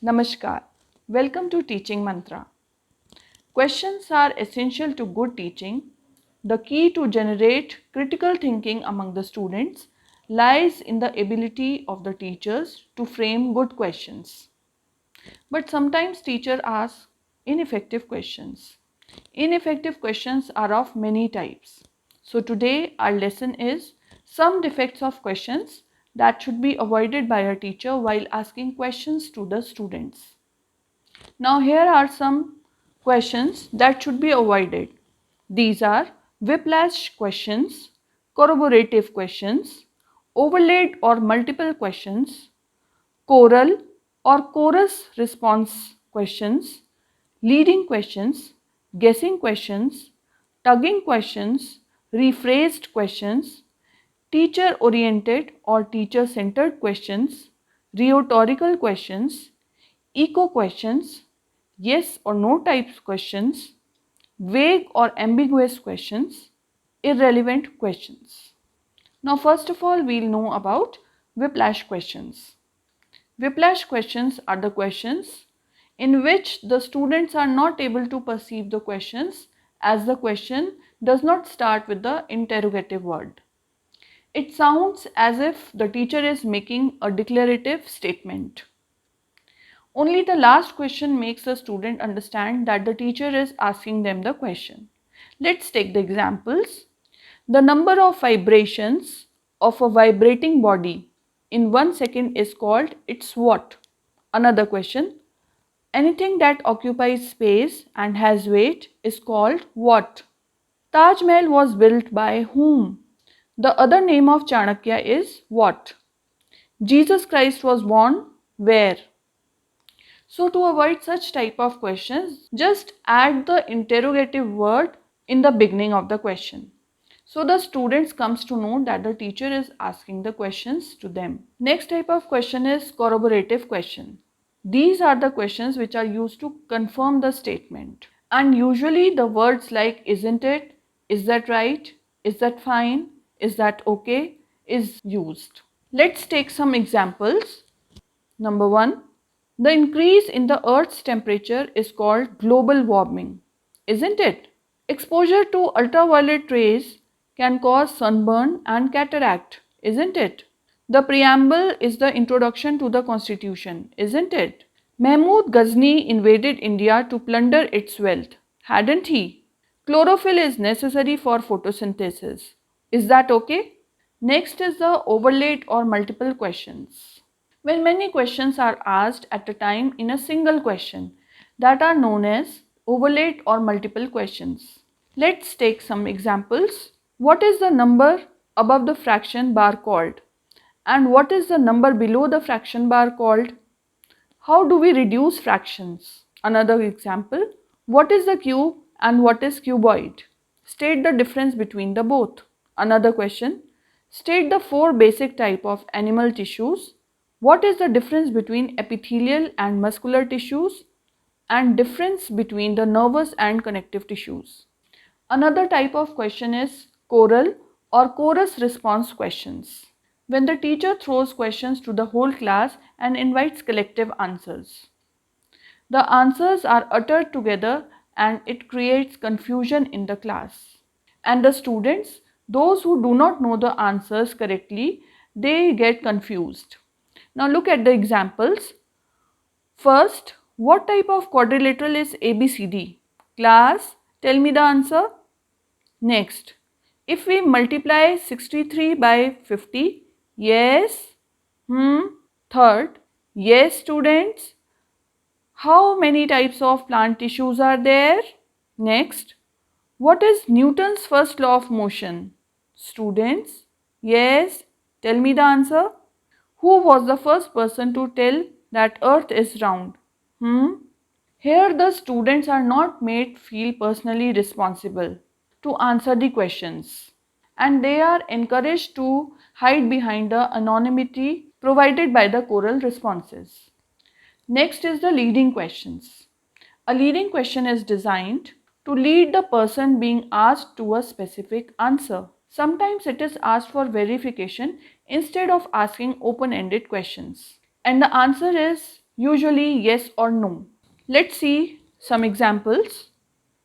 Namaskar. Welcome to Teaching Mantra. Questions are essential to good teaching. The key to generate critical thinking among the students lies in the ability of the teachers to frame good questions. But sometimes teachers ask ineffective questions. Ineffective questions are of many types. So today our lesson is some defects of questions that should be avoided by a teacher while asking questions to the students. Now here are some questions that should be avoided. These are whiplash questions, corroborative questions, overlaid or multiple questions, choral or chorus response questions, leading questions, guessing questions, tugging questions, rephrased questions, teacher oriented or teacher centered questions, rhetorical questions, echo questions, yes or no types questions, vague or ambiguous questions, irrelevant questions. Now first of all we'll know about whiplash questions. Whiplash questions are the questions in which the students are not able to perceive the questions as the question does not start with the interrogative word. It sounds as if the teacher is making a declarative statement. Only the last question makes the student understand that the teacher is asking them the question. Let's take the examples. The number of vibrations of a vibrating body in 1 second is called its what? Another question. Anything that occupies space and has weight is called what? Taj Mahal was built by whom? The other name of Chanakya is what? Jesus Christ was born where? So to avoid such type of questions, just add the interrogative word in the beginning of the question. So the students comes to know that the teacher is asking the questions to them. Next type of question is corroborative question. These are the questions which are used to confirm the statement. And usually the words like isn't it, is that right, is that fine, is that okay is used. Let's take some examples. Number 1. The increase in the Earth's temperature is called global warming, isn't it? Exposure to ultraviolet rays can cause sunburn and cataract, isn't it? The preamble is the introduction to the constitution, isn't it? Mahmud Ghazni invaded India to plunder its wealth, hadn't he? Chlorophyll is necessary for photosynthesis. Is that okay? Next is the overlaid or multiple questions. When many questions are asked at a time in a single question, that are known as overlaid or multiple questions. Let's take some examples. What is the number above the fraction bar called? And what is the number below the fraction bar called? How do we reduce fractions? Another example. What is the cube and what is cuboid? State the difference between the both. Another question. State the 4 basic type of animal tissues. What is the difference between epithelial and muscular tissues? And difference between the nervous and connective tissues. Another type of question is choral or chorus response questions. When the teacher throws questions to the whole class and invites collective answers. The answers are uttered together and it creates confusion in the class. And the students, those who do not know the answers correctly, they get confused. Now look at the examples. First, what type of quadrilateral is ABCD? Class, tell me the answer. Next, if we multiply 63 by 50, yes, Third, yes students, how many types of plant tissues are there? Next, what is Newton's first law of motion? Students, yes, tell me the answer. Who was the first person to tell that earth is round? Here the students are not made feel personally responsible to answer the questions and they are encouraged to hide behind the anonymity provided by the choral responses. Next is the leading questions. A leading question is designed to lead the person being asked to a specific answer. Sometimes it is asked for verification instead of asking open-ended questions. And the answer is Usually yes or no. Let's see some examples.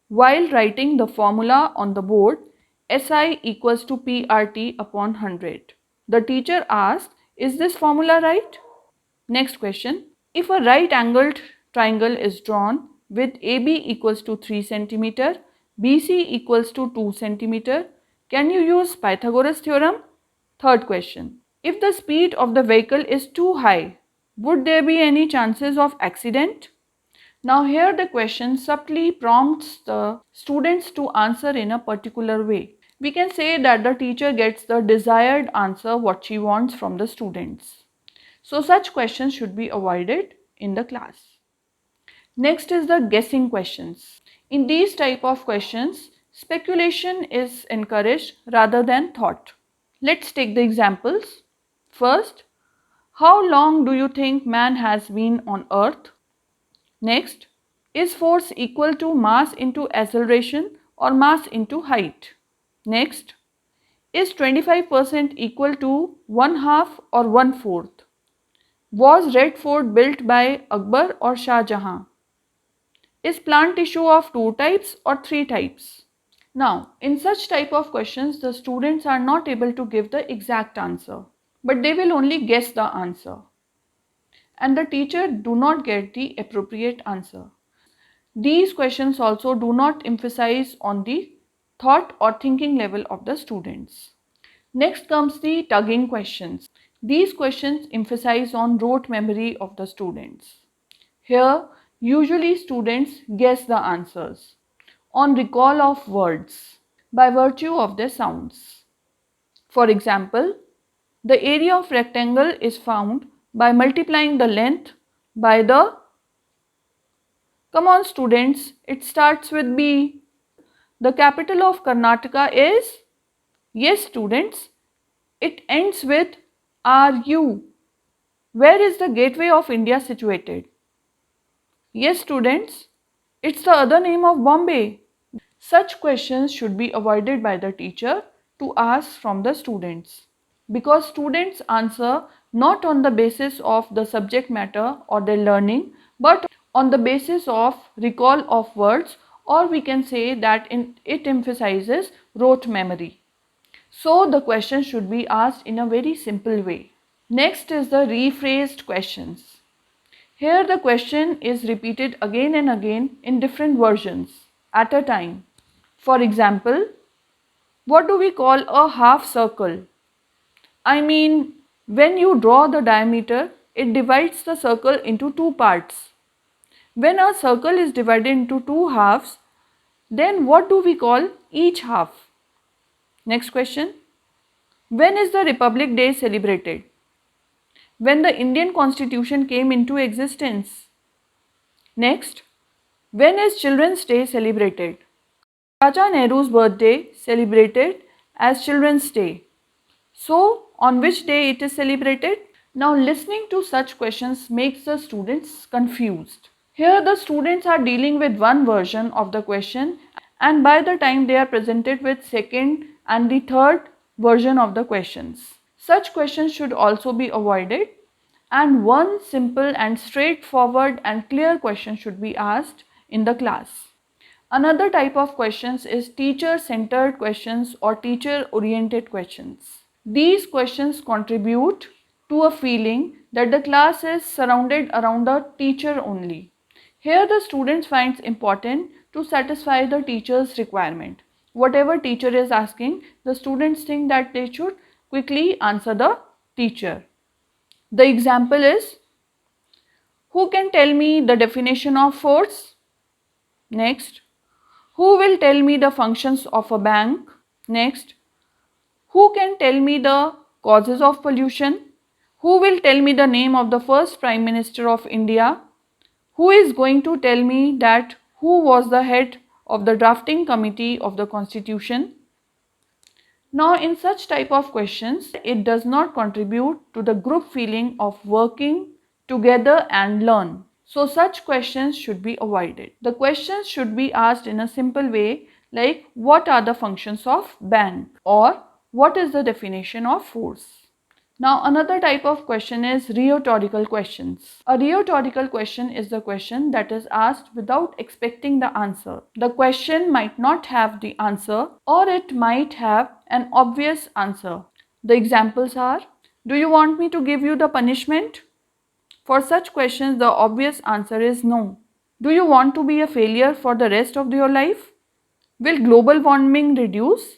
While writing the formula on the board, SI equals to PRT upon 100. The teacher asked, is this formula right? Next question. If a right angled triangle is drawn with AB equals to 3 cm, BC equals to 2 cm, can you use Pythagoras theorem? Third question. If the speed of the vehicle is too high, would there be any chances of accident? Now here the question subtly prompts the students to answer in a particular way. We can say that the teacher gets the desired answer what she wants from the students. So such questions should be avoided in the class. Next is the guessing questions. In these type of questions, speculation is encouraged rather than thought. Let's take the examples. First, how long do you think man has been on earth? Next, is force equal to mass into acceleration or mass into height? Next, is 25% equal to 1 half or 1/4? Was Red Fort built by Akbar or Shah Jahan? Is plant tissue of 2 types or 3 types? Now, in such type of questions, the students are not able to give the exact answer, but they will only guess the answer. And the teacher do not get the appropriate answer. These questions also do not emphasize on the thought or thinking level of the students. Next comes the tugging questions. These questions emphasize on rote memory of the students. Here, usually students guess the answers on recall of words by virtue of their sounds. For example, the area of rectangle is found by multiplying the length by the, come on students, it starts with B. The capital of Karnataka is, yes students, it ends with RU. Where is the gateway of India situated? Yes students, it's the other name of Bombay. Such questions should be avoided by the teacher to ask from the students, because students answer not on the basis of the subject matter or their learning, but on the basis of recall of words, or we can say that it emphasizes rote memory. So the question should be asked in a very simple way. Next is the rephrased questions. Here the question is repeated again and again in different versions at a time. For example, what do we call a half circle? I mean, when you draw the diameter, it divides the circle into two parts. When a circle is divided into two halves, then what do we call each half? Next question. When is the Republic Day celebrated? When the Indian Constitution came into existence. Next, when is Children's Day celebrated? Chacha Nehru's birthday celebrated as Children's Day. So, on which day it is celebrated? Now, listening to such questions makes the students confused. Here, the students are dealing with one version of the question, and by the time they are presented with second and the third version of the questions. Such questions should also be avoided, and one simple and straightforward and clear question should be asked in the class. Another type of questions is teacher-centered questions or teacher-oriented questions. These questions contribute to a feeling that the class is surrounded around the teacher only. Here the students find it important to satisfy the teacher's requirement. Whatever teacher is asking, the students think that they should quickly answer the teacher. The example is, who can tell me the definition of force? Next, who will tell me the functions of a bank? Next, who can tell me the causes of pollution? Who will tell me the name of the first Prime Minister of India? Who is going to tell me that who was the head of the drafting committee of the Constitution? Now, in such type of questions, it does not contribute to the group feeling of working together and learn. So, such questions should be avoided. The questions should be asked in a simple way like, what are the functions of bank, or what is the definition of force? Now another type of question is rhetorical questions. A rhetorical question is the question that is asked without expecting the answer. The question might not have the answer, or it might have an obvious answer. The examples are, do you want me to give you the punishment? For such questions, the obvious answer is no. Do you want to be a failure for the rest of your life? Will global warming reduce?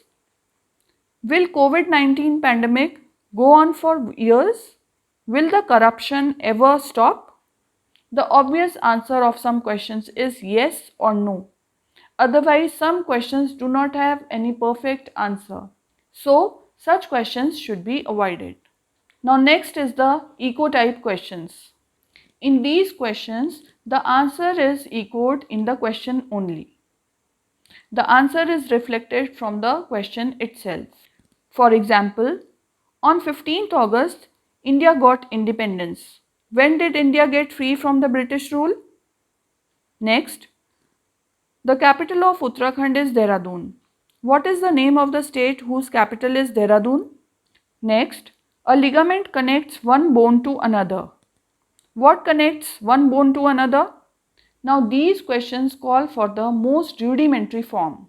Will COVID-19 pandemic go on for years? Will the corruption ever stop? The obvious answer of some questions is yes or no. Otherwise, some questions do not have any perfect answer. So, such questions should be avoided. Now, next is the echo type questions. In these questions, the answer is echoed in the question only. The answer is reflected from the question itself. For example, on 15th August, India got independence. When did India get free from the British rule? Next, the capital of Uttarakhand is Dehradun. What is the name of the state whose capital is Dehradun? Next, a ligament connects one bone to another. What connects one bone to another? Now these questions call for the most rudimentary form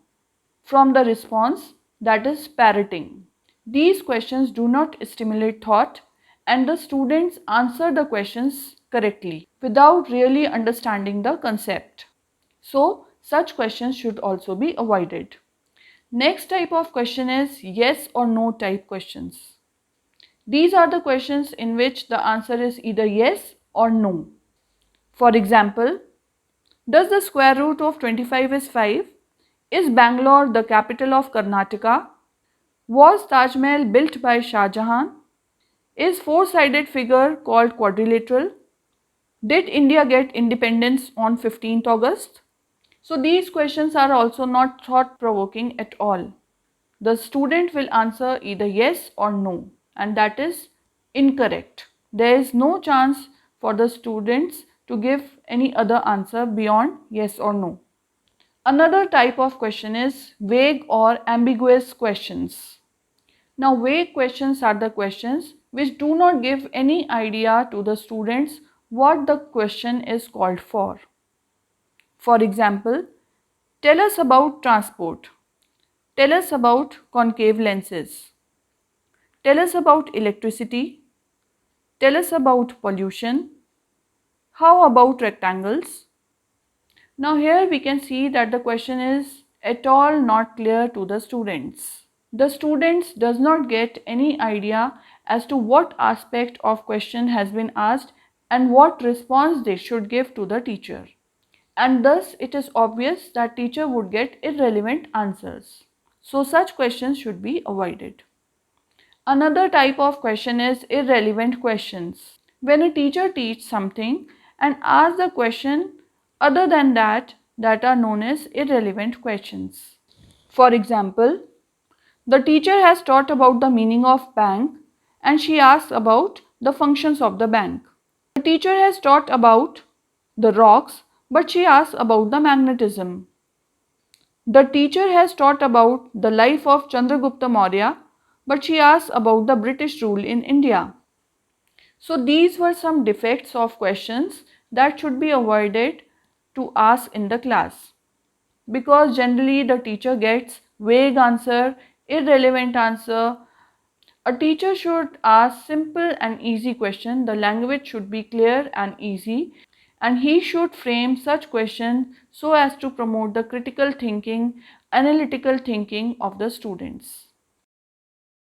from the response, that is parroting. These questions do not stimulate thought and the students answer the questions correctly without really understanding the concept. So such questions should also be avoided. Next type of question is yes or no type questions. These are the questions in which the answer is either yes or no. For example, does the square root of 25 is 5? Is Bangalore the capital of Karnataka? Was Taj Mahal built by Shah Jahan? Is four-sided figure called quadrilateral? Did India get independence on 15th August? So these questions are also not thought-provoking at all. The student will answer either yes or no, and that is incorrect. There is no chance for the students to give any other answer beyond yes or no. Another type of question is vague or ambiguous questions. Now, vague questions are the questions which do not give any idea to the students what the question is called for. For example, tell us about transport. Tell us about concave lenses. Tell us about electricity. Tell us about pollution. How about rectangles? Now here we can see that the question is at all not clear to the students. The students does not get any idea as to what aspect of question has been asked and what response they should give to the teacher. And thus it is obvious that teacher would get irrelevant answers. So such questions should be avoided. Another type of question is irrelevant questions. When a teacher teaches something and asks a question other than that are known as irrelevant questions. For example, the teacher has taught about the meaning of bank and she asks about the functions of the bank. The teacher has taught about the rocks but she asks about the magnetism. The teacher has taught about the life of Chandragupta Maurya but she asks about the British rule in India. So these were some defects of questions that should be avoided to ask in the class, because generally the teacher gets vague answer, irrelevant answer. A teacher should ask simple and easy question. The language should be clear and easy, and he should frame such questions so as to promote the critical thinking, analytical thinking of the students.